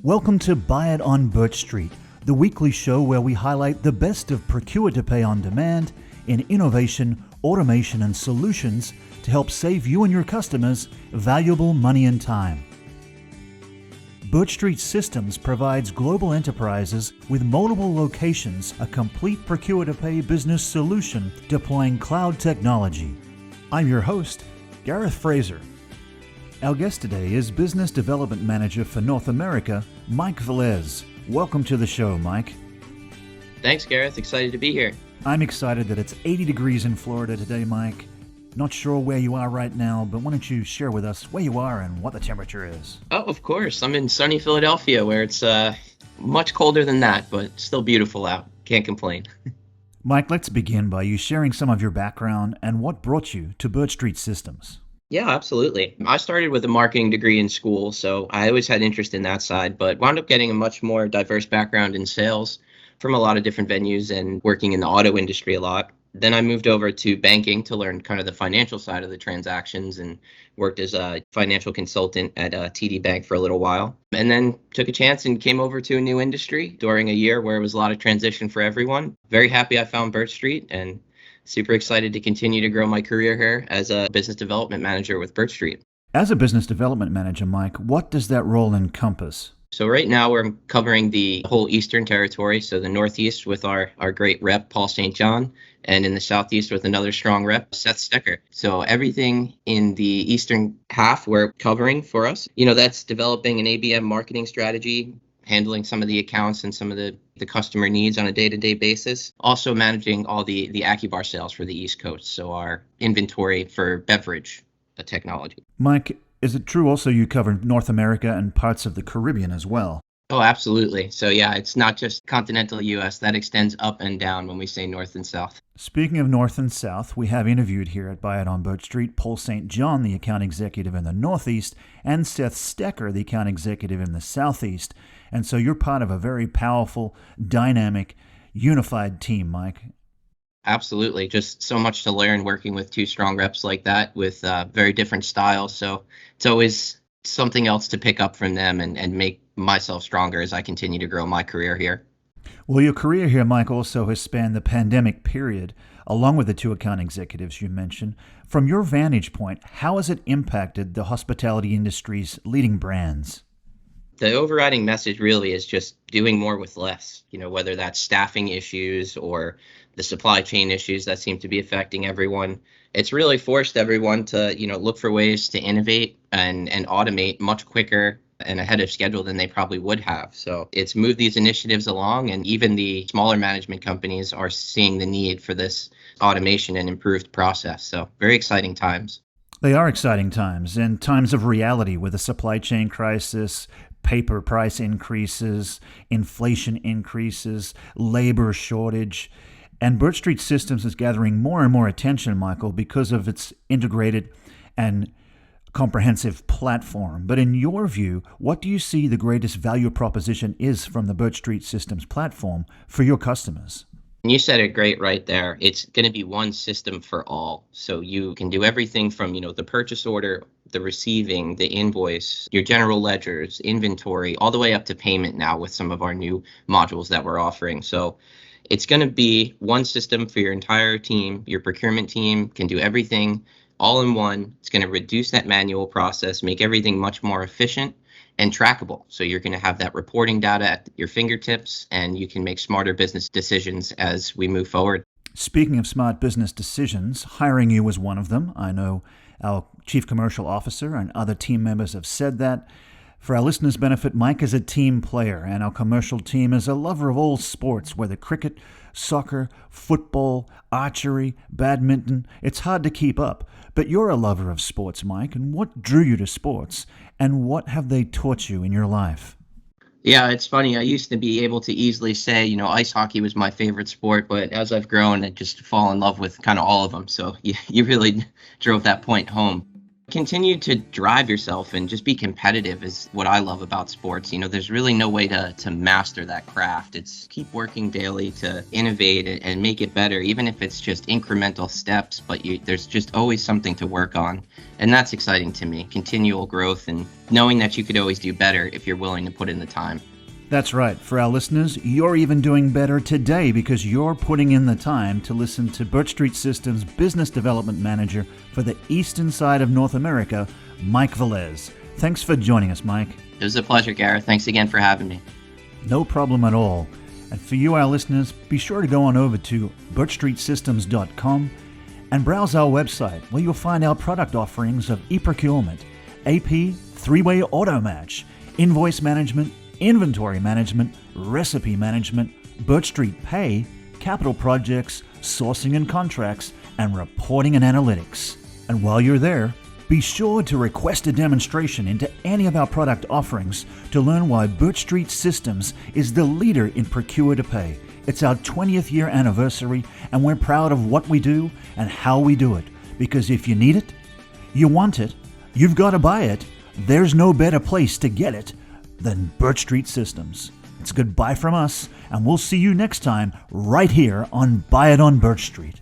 Welcome to Buy It on BirchStreet, the weekly show where we highlight the best of procure-to-pay on demand in innovation, automation, and solutions to help save you and your customers valuable money and time. BirchStreet Systems provides global enterprises with multiple locations a complete procure-to-pay business solution deploying cloud technology. I'm your host, Gareth Fraser. Our guest today is Business Development Manager for North America, Mike Velez. Welcome to the show, Mike. Thanks, Gareth. Excited to be here. I'm excited that it's 80 degrees in Florida today, Mike. Not sure where you are right now, but why don't you share with us where you are and what the temperature is? Oh, of course. I'm in sunny Philadelphia, where it's much colder than that, but still beautiful out. Can't complain. Mike, let's begin by you sharing some of your background and what brought you to BirchStreet Systems. Yeah, absolutely. I started with a marketing degree in school, so I always had interest in that side, but wound up getting a much more diverse background in sales from a lot of different venues and working in the auto industry a lot. Then I moved over to banking to learn kind of the financial side of the transactions and worked as a financial consultant at TD Bank for a little while. And then took a chance and came over to a new industry during a year where it was a lot of transition for everyone. Very happy I found BirchStreet and super excited to continue to grow my career here as a business development manager with BirchStreet. As a business development manager, Mike, what does that role encompass? So right now we're covering the whole Eastern Territory, so the Northeast with our great rep, Paul St. John, and in the Southeast with another strong rep, Seth Stecker. So everything in the Eastern half we're covering for us. That's developing an ABM marketing strategy, handling some of the accounts and some of the customer needs on a day-to-day basis. Also managing all the AccuBar sales for the East Coast, so our inventory for beverage technology. Mike, is it true also you cover North America and parts of the Caribbean as well? Oh, absolutely. So yeah, it's not just continental U.S. That extends up and down when we say north and south. Speaking of north and south, we have interviewed here at Buy It on BirchStreet Paul St. John, the account executive in the Northeast, and Seth Stecker, the account executive in the Southeast. And so you're part of a very powerful, dynamic, unified team, Mike. Absolutely. Just so much to learn working with two strong reps like that with very different styles. So it's always something else to pick up from them and make myself stronger as I continue to grow my career here. Well, your career here, Mike, also has spanned the pandemic period, along with the two account executives you mentioned. From your vantage point, how has it impacted the hospitality industry's leading brands? The overriding message really is just doing more with less, whether that's staffing issues or the supply chain issues that seem to be affecting everyone. It's really forced everyone to, look for ways to innovate and automate much quicker and ahead of schedule than they probably would have. So it's moved these initiatives along, and even the smaller management companies are seeing the need for this automation and improved process. So very exciting times. They are exciting times, and times of reality with a supply chain crisis, paper price increases, inflation increases, labor shortage. And BirchStreet Systems is gathering more and more attention, Michael, because of its integrated and comprehensive platform. But in your view, what do you see the greatest value proposition is from the BirchStreet Systems platform for your customers? You said it great right there. It's going to be one system for all. So you can do everything from, the purchase order, the receiving, the invoice, your general ledgers, inventory, all the way up to payment now with some of our new modules that we're offering. So it's going to be one system for your entire team. Your procurement team can do everything all in one. It's going to reduce that manual process, make everything much more efficient and trackable. So you're going to have that reporting data at your fingertips, and you can make smarter business decisions as we move forward. Speaking of smart business decisions, hiring you was one of them. I know our Chief Commercial Officer and other team members have said that. For our listeners' benefit, Mike is a team player, and our commercial team is a lover of all sports, whether cricket, soccer, football, archery, badminton. It's hard to keep up. But you're a lover of sports, Mike, and what drew you to sports, and what have they taught you in your life? Yeah, it's funny. I used to be able to easily say, ice hockey was my favorite sport, but as I've grown, I just fall in love with kind of all of them. So you really drove that point home. Continue to drive yourself and just be competitive is what I love about sports. There's really no way to master that craft. It's keep working daily to innovate it and make it better, even if it's just incremental steps, but there's just always something to work on. And that's exciting to me, continual growth and knowing that you could always do better if you're willing to put in the time. That's right. For our listeners, you're even doing better today because you're putting in the time to listen to BirchStreet Systems Business Development Manager for the eastern side of North America, Mike Velez. Thanks for joining us, Mike. It was a pleasure, Gareth. Thanks again for having me. No problem at all. And for you, our listeners, be sure to go on over to birchstreetsystems.com and browse our website where you'll find our product offerings of e-procurement, AP, three-way auto match, invoice management, inventory management, recipe management, BirchStreet Pay, capital projects, sourcing and contracts, and reporting and analytics. And while you're there, be sure to request a demonstration into any of our product offerings to learn why BirchStreet Systems is the leader in procure to pay. It's our 20th year anniversary, and we're proud of what we do and how we do it. Because if you need it, you want it, you've got to buy it, there's no better place to get it than BirchStreet Systems. It's goodbye from us, and we'll see you next time right here on Buy It on Birch Street.